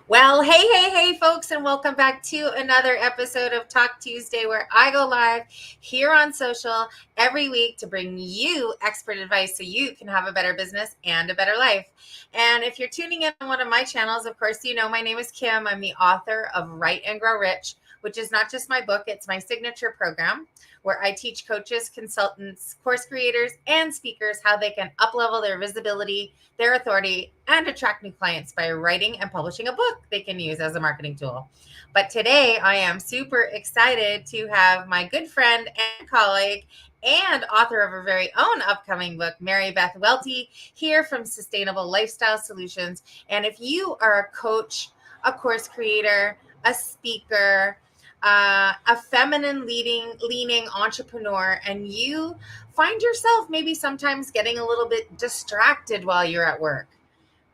Well, hey, folks, and welcome back to another episode of Talk Tuesday, where I go live here on social every week to bring you expert advice so you can have a better business and a better life. And if you're tuning in on one of my channels, of course, you know my name is Kim. I'm the author of Write and Grow Rich, which is not just my book, it's my signature program where I teach coaches, consultants, course creators, and speakers how they can uplevel their visibility, their authority, and attract new clients by writing and publishing a book they can use as a marketing tool. But today I am super excited to have my good friend and colleague and author of her very own upcoming book, Marybeth Welty, here from Sustainable Lifestyle Solutions. And if you are a coach, a course creator, a speaker, a feminine leaning entrepreneur, and you find yourself maybe sometimes getting a little bit distracted while you're at work.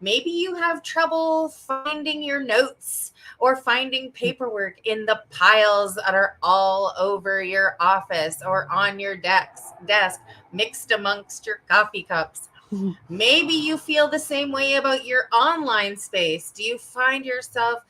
Maybe you have trouble finding your notes or finding paperwork in the piles that are all over your office or on your desk mixed amongst your coffee cups. Maybe you feel the same way about your online space. Do you find yourself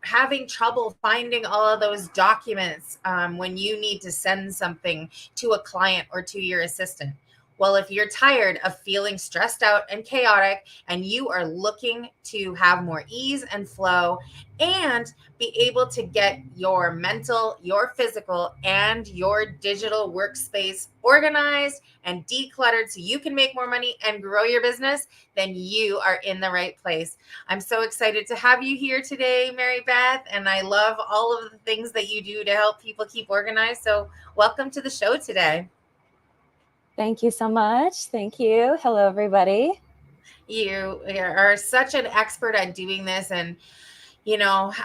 having trouble finding all of those documents when you need to send something to a client or to your assistant? Well, if you're tired of feeling stressed out and chaotic and you are looking to have more ease and flow and be able to get your mental, your physical, and your digital workspace organized and decluttered so you can make more money and grow your business, then you are in the right place. I'm so excited to have you here today, Marybeth, and I love all of the things that you do to help people keep organized. So welcome to the show today. Thank you so much. Thank you. Hello, everybody. You are such an expert at doing this. And,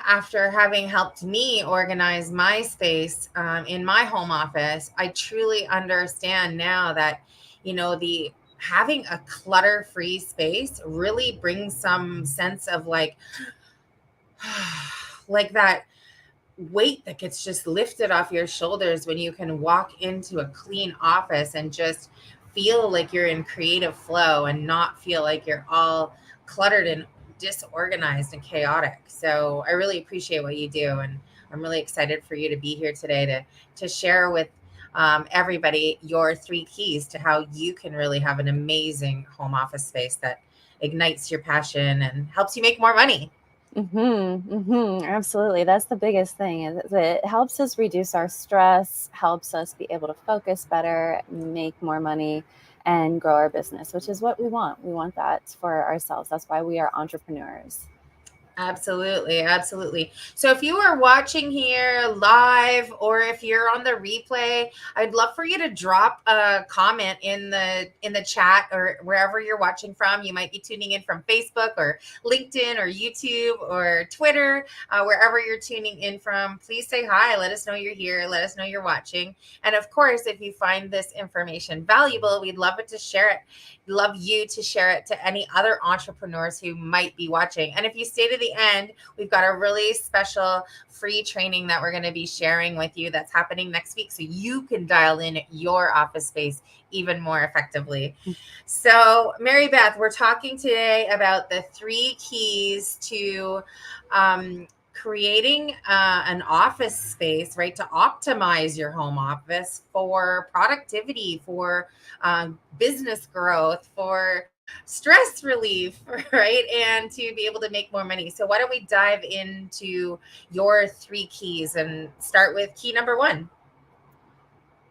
after having helped me organize my space in my home office, I truly understand now that, the having a clutter free space really brings some sense of like that weight that gets just lifted off your shoulders when you can walk into a clean office and just feel like you're in creative flow and not feel like you're all cluttered and disorganized and chaotic. So I really appreciate what you do, and I'm really excited for you to be here today to share with everybody your three keys to how you can really have an amazing home office space that ignites your passion and helps you make more money. Absolutely. That's the biggest thing is it helps us reduce our stress, helps us be able to focus better, make more money, and grow our business, which is what we want. We want that for ourselves. That's why we are entrepreneurs. Absolutely, absolutely. So if you are watching here live or if you're on the replay, I'd love for you to drop a comment in the chat or wherever you're watching from. You might be tuning in from Facebook or LinkedIn or YouTube or Twitter, wherever you're tuning in from. Please say hi. Let us know you're here. Let us know you're watching. And of course, if you find this information valuable, we'd love it to share it. Love you to share it to any other entrepreneurs who might be watching. And if you stay to the end, we've got a really special free training that we're going to be sharing with you that's happening next week so you can dial in your office space even more effectively. So, Marybeth, we're talking today about the three keys to creating an office space, right, to optimize your home office for productivity, for business growth, for stress relief, right, and to be able to make more money. So why don't we dive into your three keys and start with key number one?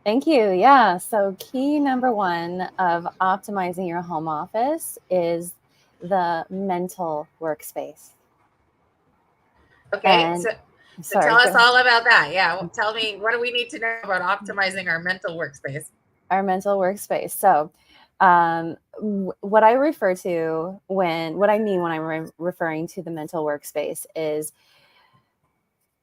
Thank you. Yeah. So, key number one of optimizing your home office is the mental workspace. Okay, And so tell sorry, go us ahead. all about that. Yeah, well, tell me, what do we need to know about optimizing our mental workspace? Our mental workspace. So, what I refer to what I mean when I'm referring to the mental workspace is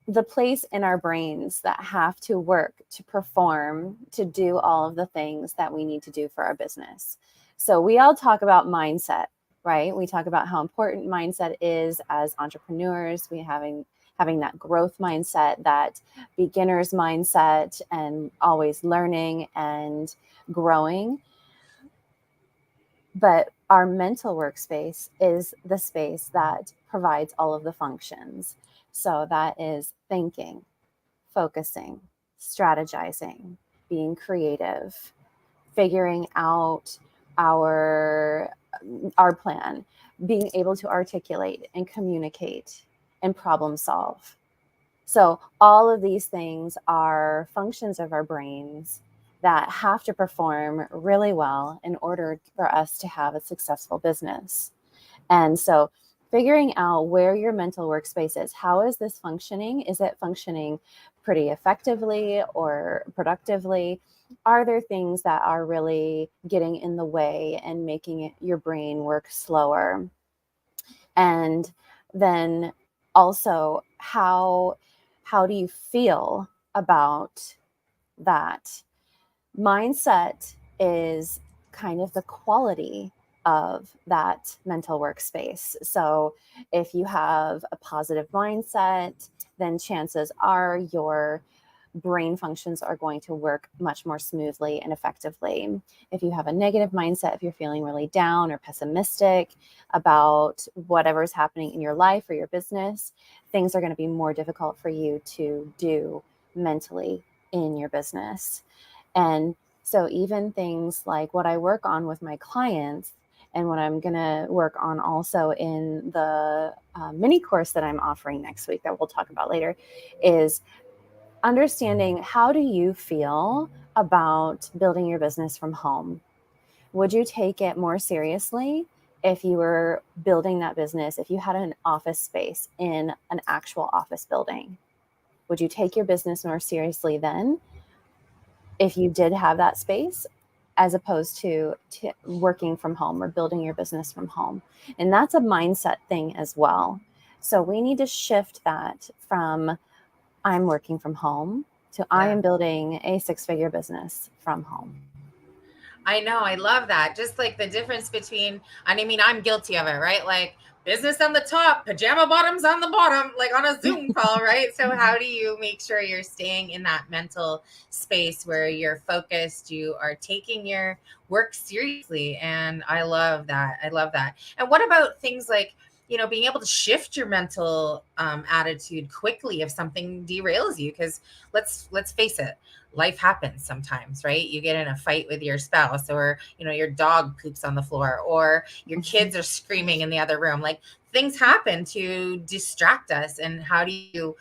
the place in our brains that have to work to perform, to do all of the things that we need to do for our business. So, we all talk about mindset, right? We talk about how important mindset is as entrepreneurs. We having that growth mindset, that beginner's mindset, and always learning and growing. But Our mental workspace is the space that provides all of the functions. So that is thinking, focusing, strategizing, being creative, figuring out our our plan, being able to articulate and communicate and problem solve. So all of these things are functions of our brains that have to perform really well in order for us to have a successful business. And so figuring out where your mental workspace is, how is this functioning? Is it functioning pretty effectively or productively? Are there things that are really getting in the way and making your brain work slower? And then also how do you feel about that? Mindset is kind of the quality of that mental workspace. So if you have a positive mindset, then chances are your brain functions are going to work much more smoothly and effectively. If you have a negative mindset, if you're feeling really down or pessimistic about whatever's happening in your life or your business, things are going to be more difficult for you to do mentally in your business. And so even things like what I work on with my clients and what I'm going to work on also in the mini course that I'm offering next week that we'll talk about later is understanding, how do you feel about building your business from home? Would you take it more seriously if you were building that business, if you had an office space in an actual office building? Would you take your business more seriously then if you did have that space, as opposed to working from home or building your business from home? And that's a mindset thing as well. So we need to shift that from I'm working from home to I am building a 6-figure business from home. I know. I love that. Just like the difference between, and I mean, I'm guilty of it, right? Like business on the top, pajama bottoms on the bottom, like on a Zoom call, right? So, how do you make sure you're staying in that mental space where you're focused, you are taking your work seriously? And I love that. I love that. And what about things like, being able to shift your mental attitude quickly if something derails you? Because let's face it, life happens sometimes, right? You get in a fight with your spouse, or your dog poops on the floor, or your kids are screaming in the other room. Like, things happen to distract us. And how do you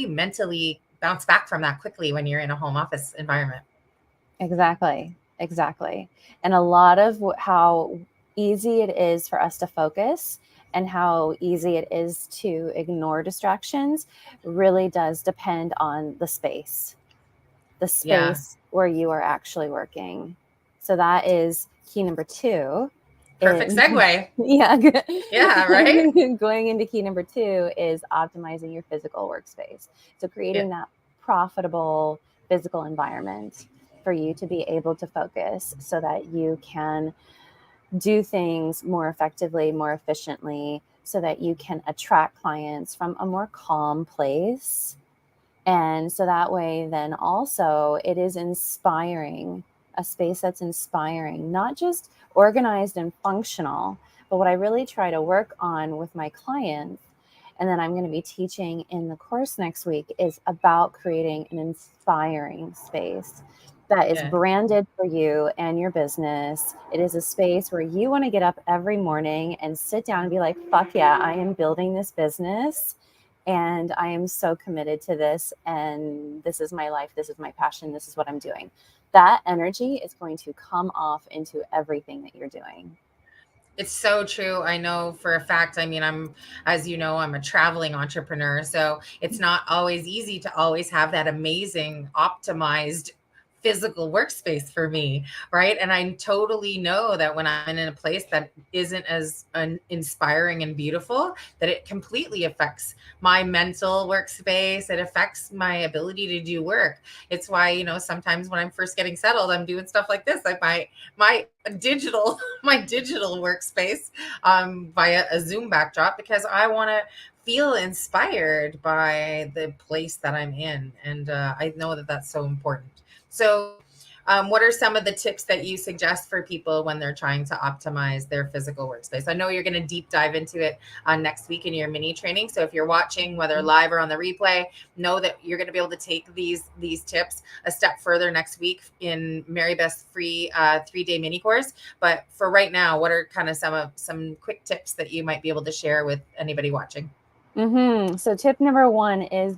mentally bounce back from that quickly when you're in a home office environment? Exactly. Exactly. And a lot of how easy it is for us to focus and how easy it is to ignore distractions really does depend on the space Yeah. where you are actually working. So that is key number 2. Perfect segue. Yeah. Yeah, right. Going into key number 2 is optimizing your physical workspace. So Yeah. creating that profitable physical environment for you to be able to focus so that you can do things more effectively, more efficiently, so that you can attract clients from a more calm place. And so that way, then also it is inspiring, a space that's inspiring, not just organized and functional, but what I really try to work on with my clients, and then I'm going to be teaching in the course next week, is about creating an inspiring space that is Yeah. branded for you and your business. It is a space where you want to get up every morning and sit down and be like, fuck yeah, I am building this business and I am so committed to this, and this is my life, this is my passion, this is what I'm doing. That energy is going to come off into everything that you're doing. It's so true. I know for a fact. I mean, as you know, I'm a traveling entrepreneur. So it's not always easy to always have that amazing, optimized physical workspace for me. Right. And I totally know that when I'm in a place that isn't as inspiring and beautiful, that it completely affects my mental workspace. It affects my ability to do work. It's why, sometimes when I'm first getting settled, I'm doing stuff like this, like my digital my digital workspace via a Zoom backdrop, because I want to feel inspired by the place that I'm in. And I know that that's so important. So, what are some of the tips that you suggest for people when they're trying to optimize their physical workspace? I know you're going to deep dive into it next week in your mini training. So if you're watching, whether live or on the replay, know that you're going to be able to take these tips a step further next week in Marybeth's free 3-day mini course. But for right now, what are kind of some quick tips that you might be able to share with anybody watching? So tip number one is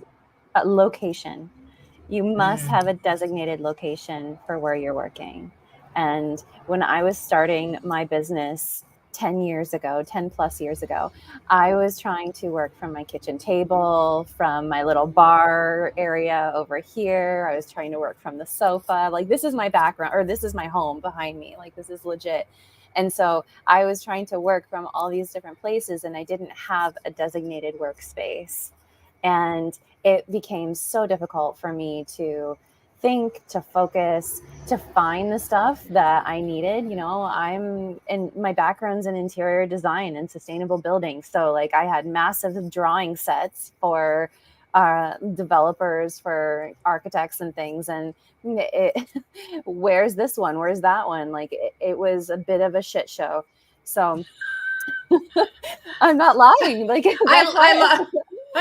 location. You must have a designated location for where you're working. And when I was starting my business 10 plus years ago, I was trying to work from my kitchen table, from my little bar area over here. I was trying to work from the sofa. Like, this is my background, or this is my home behind me. Like, this is legit. And so I was trying to work from all these different places, and I didn't have a designated workspace. And it became so difficult for me to think, to focus, to find the stuff that I needed. I'm in my background's in interior design and sustainable building. So like, I had massive drawing sets for developers, for architects and things. And where's this one? Where's that one? Like, it was a bit of a shit show. So I'm not lying. Like, I know.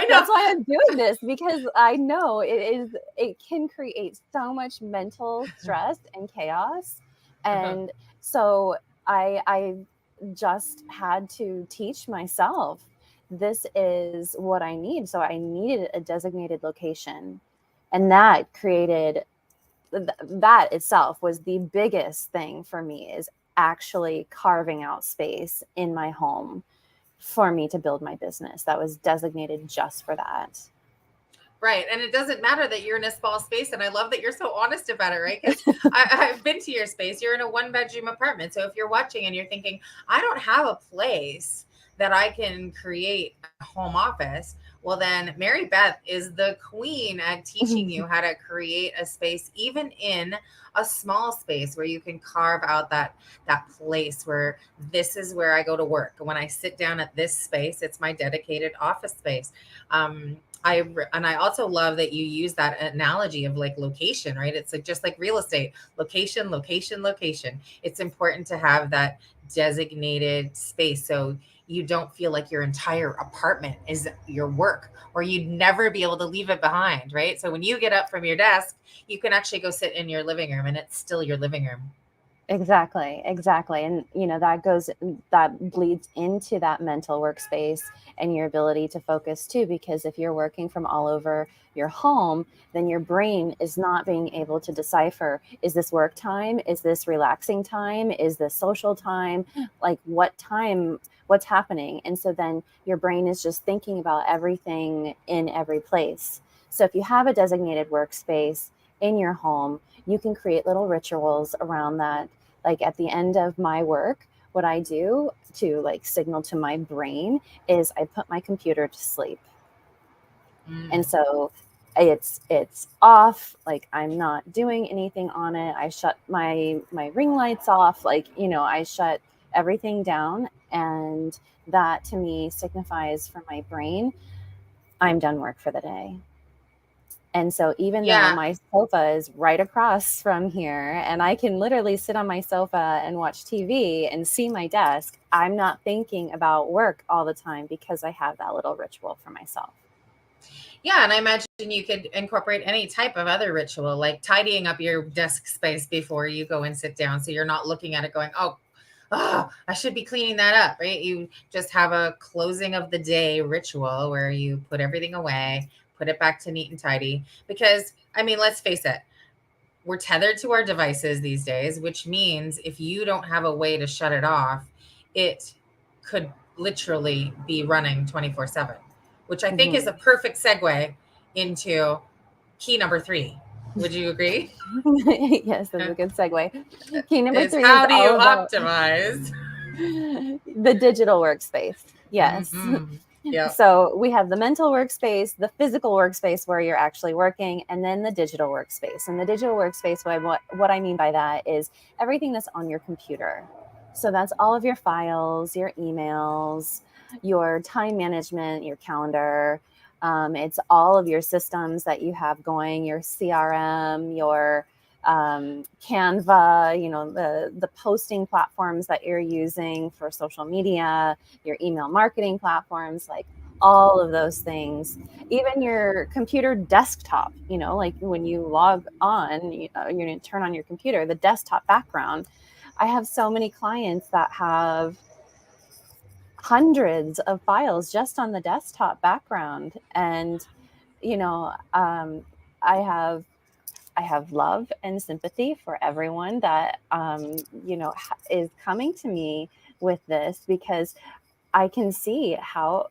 That's why I'm doing this, because I know it can create so much mental stress and chaos. And so I just had to teach myself, this is what I need. So I needed a designated location. And that itself was the biggest thing for me, is actually carving out space in my home for me to build my business that was designated just for that. Right. And it doesn't matter that you're in a small space. And I love that you're so honest about it, right? Because I've been to your space. You're in a 1-bedroom apartment. So if you're watching and you're thinking, I don't have a place that I can create a home office, well, then Marybeth is the queen at teaching you how to create a space, even in a small space, where you can carve out that place where this is where I go to work. When I sit down at this space, it's my dedicated office space. I also love that you use that analogy of like location, right? It's like just like real estate, location, location, location. It's important to have that designated space, so you don't feel like your entire apartment is your work, or you'd never be able to leave it behind, right? So when you get up from your desk, you can actually go sit in your living room and it's still your living room. Exactly. And, that bleeds into that mental workspace and your ability to focus too, because if you're working from all over your home, then your brain is not being able to decipher, is this work time? Is this relaxing time? Is this social time? Like, what time, what's happening? And so then your brain is just thinking about everything in every place. So if you have a designated workspace in your home, you can create little rituals around that. Like, at the end of my work, what I do to like signal to my brain is I put my computer to sleep. And so it's off, like I'm not doing anything on it. I shut my ring lights off, like, I shut everything down. And that to me signifies for my brain, I'm done work for the day. And so even though my sofa is right across from here and I can literally sit on my sofa and watch TV and see my desk, I'm not thinking about work all the time because I have that little ritual for myself. Yeah, and I imagine you could incorporate any type of other ritual, like tidying up your desk space before you go and sit down, so you're not looking at it going, oh, I should be cleaning that up, right? You just have a closing of the day ritual where you put everything away, put it back to neat and tidy. Because, I mean, let's face it, we're tethered to our devices these days, which means if you don't have a way to shut it off, it could literally be running 24/7, which I think is a perfect segue into key number 3. Would you agree? Yes, that's a good segue. Key number 3 how is do you all about optimize the digital workspace. Yes. Yeah. So we have the mental workspace, the physical workspace where you're actually working, and then the digital workspace. And the digital workspace, what I mean by that is everything that's on your computer. So that's all of your files, your emails, your time management, your calendar. It's all of your systems that you have going, your CRM, your Canva, the posting platforms that you're using for social media, your email marketing platforms, like all of those things, even your computer desktop, like when you log on, you're going to turn on your computer, the desktop background. I have so many clients that have hundreds of files just on the desktop background. And, I have love and sympathy for everyone that, is coming to me with this, because I can see how,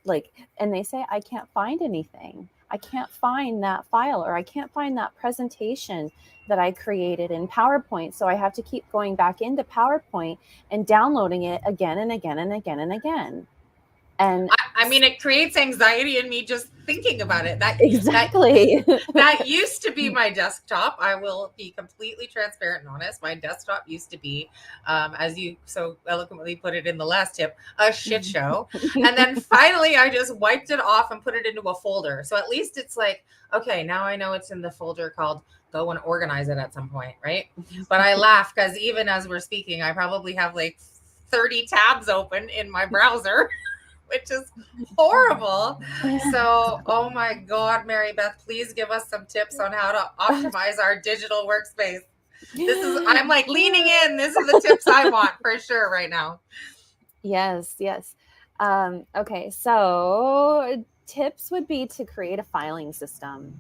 and they say, I can't find anything. I can't find that file, or I can't find that presentation that I created in PowerPoint. So I have to keep going back into PowerPoint and downloading it again and again and again and again. And I mean, it creates anxiety in me just thinking about it. Exactly. That used to be my desktop. I will be completely transparent and honest. My desktop used to be, as you so eloquently put it in the last tip, a shit show. And then finally, I just wiped it off and put it into a folder. So at least it's like, okay, now I know it's in the folder called go and organize it at some point, right? But I laugh because even as we're speaking, I probably have like 30 tabs open in my browser, which is horrible. So, oh my God, Marybeth, please give us some tips on how to optimize our digital workspace. I'm like leaning in. This is the tips I want for sure right now. Yes. Okay, so tips would be to create a filing system.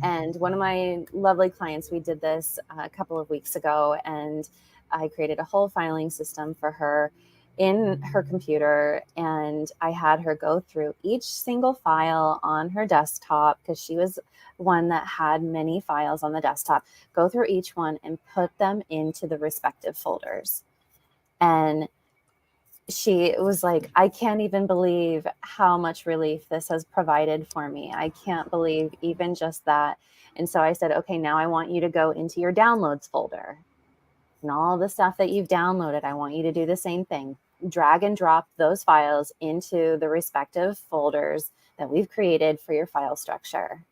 And one of my lovely clients, we did this a couple of weeks ago, and I created a whole filing system for her in her computer. And I had her go through each single file on her desktop, because she was one that had many files on the desktop, go through each one and put them into the respective folders. And she was like, I can't even believe how much relief this has provided for me. I can't believe even just that. And so I said, okay, now I want you to go into your downloads folder, and all the stuff that you've downloaded, I want you to do the same thing. Drag and drop those files into the respective folders that we've created for your file structure.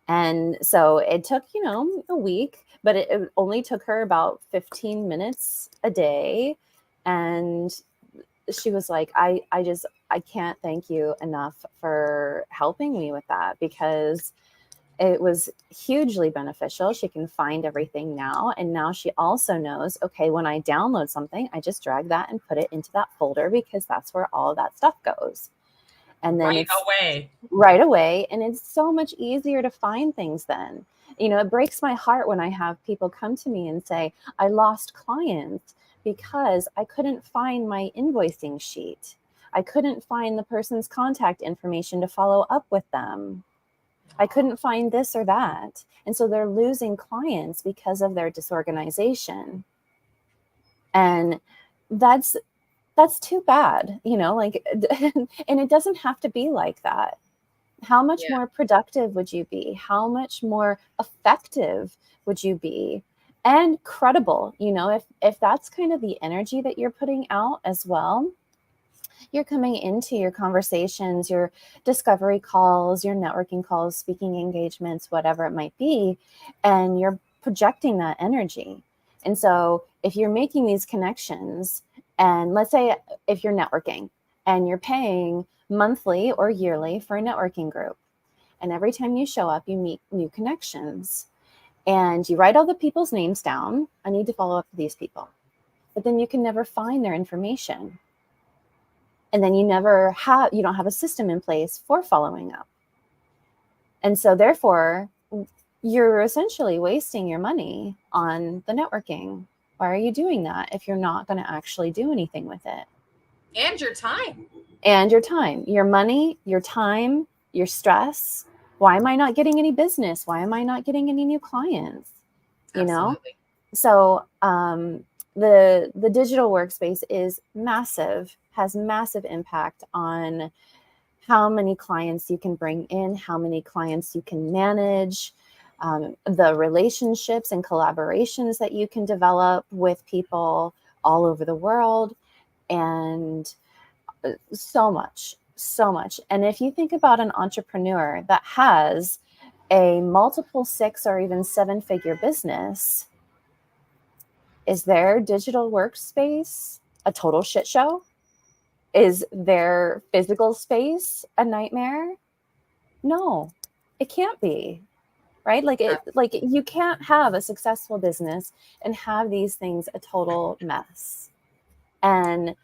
And so it took, a week, but it only took her about 15 minutes a day. And she was like, I can't thank you enough for helping me with that, because it was hugely beneficial. She can find everything now. And now she also knows, okay, when I download something, I just drag that and put it into that folder, because that's where all of that stuff goes. And then right away. And it's so much easier to find things then. It breaks my heart when I have people come to me and say, I lost clients because I couldn't find my invoicing sheet. I couldn't find the person's contact information to follow up with them. I couldn't find this or that. And so they're losing clients because of their disorganization. And that's too bad, and it doesn't have to be like that. How much more productive would you be? How much more effective would you be? And credible, if that's kind of the energy that you're putting out as well, you're coming into your conversations, your discovery calls, your networking calls, speaking engagements, whatever it might be, and you're projecting that energy. And so if you're making these connections, and let's say if you're networking and you're paying monthly or yearly for a networking group, and every time you show up, you meet new connections, and you write all the people's names down. I need to follow up with these people. But then you can never find their information. And then you don't have a system in place for following up. And so therefore, you're essentially wasting your money on the networking. Why are you doing that if you're not going to actually do anything with it? And your time. Your money, your time, your stress. Why am I not getting any business? Why am I not getting any new clients? Absolutely. So the digital workspace is massive, has massive impact on how many clients you can bring in, how many clients you can manage, the relationships and collaborations that you can develop with people all over the world, and so much. And if you think about an entrepreneur that has a multiple 6 or even 7-figure business, is their digital workspace a total shit show? Is their physical space a nightmare? No, it can't be. Right? Like you can't have a successful business and have these things a total mess. And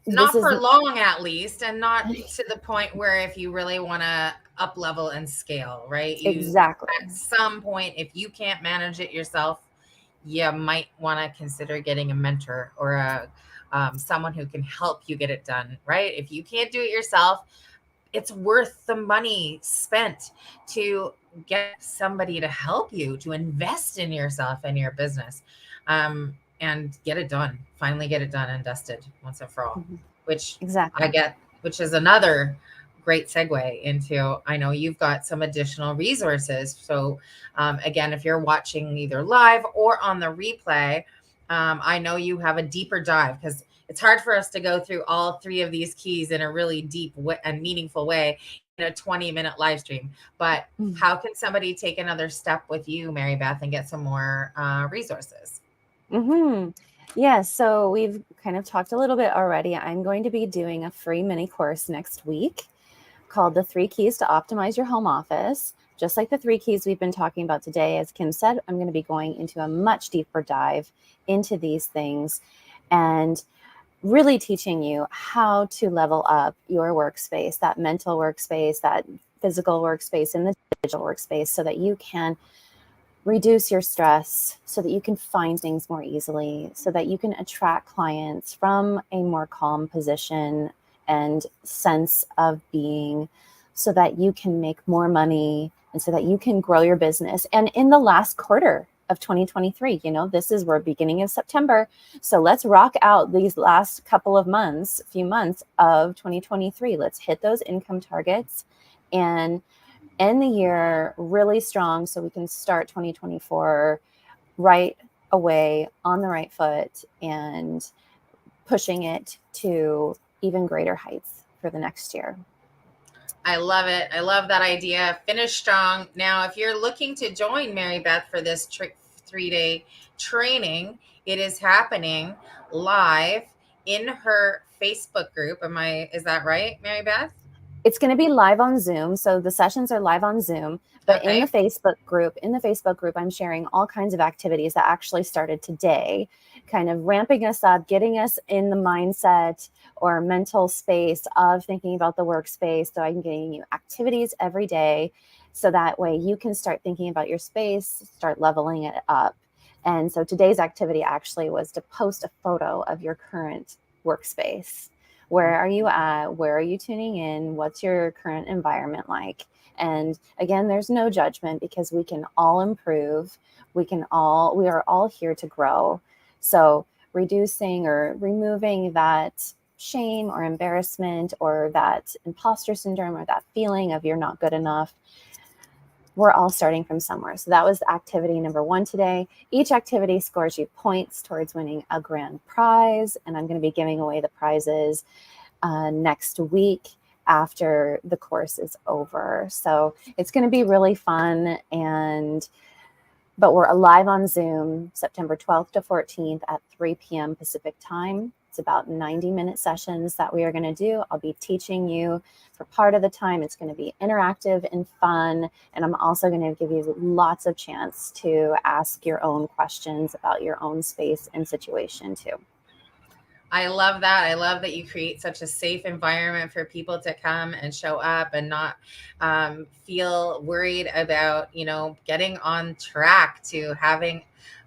this Not is for long, at least, and not to the point where if you really want to up level and scale, right? You exactly. at some point, if you can't manage it yourself, you might want to consider getting a mentor or a someone who can help you get it done, right? If you can't do it yourself, it's worth the money spent to get somebody to help you, to invest in yourself and your business, and get it done. Finally, get it done and dusted once and for all. Which Exactly. I get, which is another great segue into. I know you've got some additional resources. So, again, if you're watching either live or on the replay, I know you have a deeper dive because it's hard for us to go through all three of these keys in a really deep and meaningful way in a 20-minute live stream. But how can somebody take another step with you, Marybeth, and get some more resources? Yeah, so we've kind of talked a little bit already. I'm going to be doing a free mini course next week called The 3 Keys to Optimize Your Home Office. Just like the 3 keys we've been talking about today, as Kim said, I'm going to be going into a much deeper dive into these things and really teaching you how to level up your workspace, that mental workspace, that physical workspace, and the digital workspace, so that you can reduce your stress, so that you can find things more easily, so that you can attract clients from a more calm position and sense of being, so that you can make more money and so that you can grow your business. And in the last quarter of 2023, this is we're beginning of September. So let's rock out these last few months of 2023. Let's hit those income targets and end the year really strong so we can start 2024 right away on the right foot and pushing it to even greater heights for the next year. I love it. I love that idea. Finish strong. Now, if you're looking to join Marybeth for this 3-day training, it is happening live in her Facebook group. Is that right, Marybeth? It's going to be live on Zoom. So the sessions are live on Zoom, but Okay. in the Facebook group, I'm sharing all kinds of activities that actually started today, kind of ramping us up, getting us in the mindset or mental space of thinking about the workspace. So I'm getting you activities every day. So that way you can start thinking about your space, start leveling it up. And so today's activity actually was to post a photo of your current workspace. Where are you at? Where are you tuning in? What's your current environment like? And again, there's no judgment because we can all improve. We are all here to grow. So reducing or removing that shame or embarrassment or that imposter syndrome or that feeling of you're not good enough, we're all starting from somewhere. So that was activity number 1 today. Each activity scores you points towards winning a grand prize. And I'm going to be giving away the prizes next week after the course is over. So it's going to be really fun. But we're live on Zoom September 12th to 14th at 3 p.m. Pacific time. It's about 90-minute sessions that we are going to do. I'll be teaching you for part of the time. It's going to be interactive and fun. And I'm also going to give you lots of chance to ask your own questions about your own space and situation too. I love that. I love that you create such a safe environment for people to come and show up and not feel worried about, getting on track to having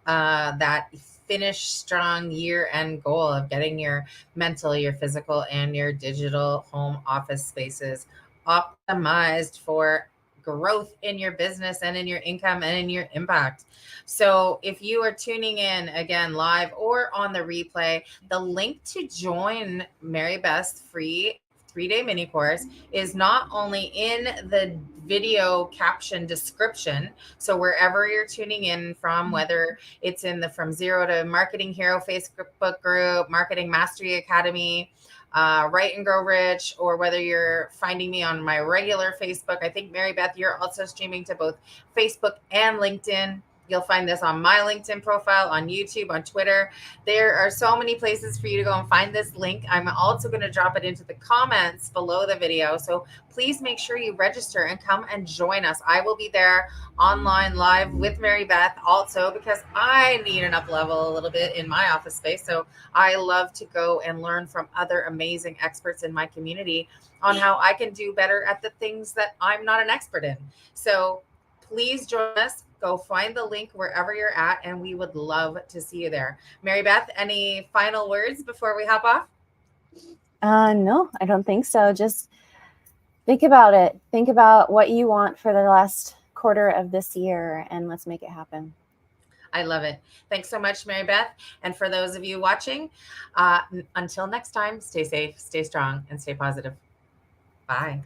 that finish strong year end goal of getting your mental, your physical, and your digital home office spaces optimized for growth in your business and in your income and in your impact. So if you are tuning in again live or on the replay, the link to join Marybeth's free 3-day mini course is not only in the video caption description. So wherever you're tuning in from, whether it's in the From Zero to Marketing Hero Facebook group, Marketing Mastery Academy, Write and Grow Rich, or whether you're finding me on my regular Facebook. I think, Marybeth, you're also streaming to both Facebook and LinkedIn. You'll find this on my LinkedIn profile, on YouTube, on Twitter. There are so many places for you to go and find this link. I'm also going to drop it into the comments below the video. So please make sure you register and come and join us. I will be there online live with Marybeth also, because I need an up level a little bit in my office space. So I love to go and learn from other amazing experts in my community on how I can do better at the things that I'm not an expert in. So please join us. Go find the link wherever you're at, and we would love to see you there. Marybeth, any final words before we hop off? No, I don't think so. Just think about it. Think about what you want for the last quarter of this year, and let's make it happen. I love it. Thanks so much, Marybeth. And for those of you watching, until next time, stay safe, stay strong, and stay positive. Bye.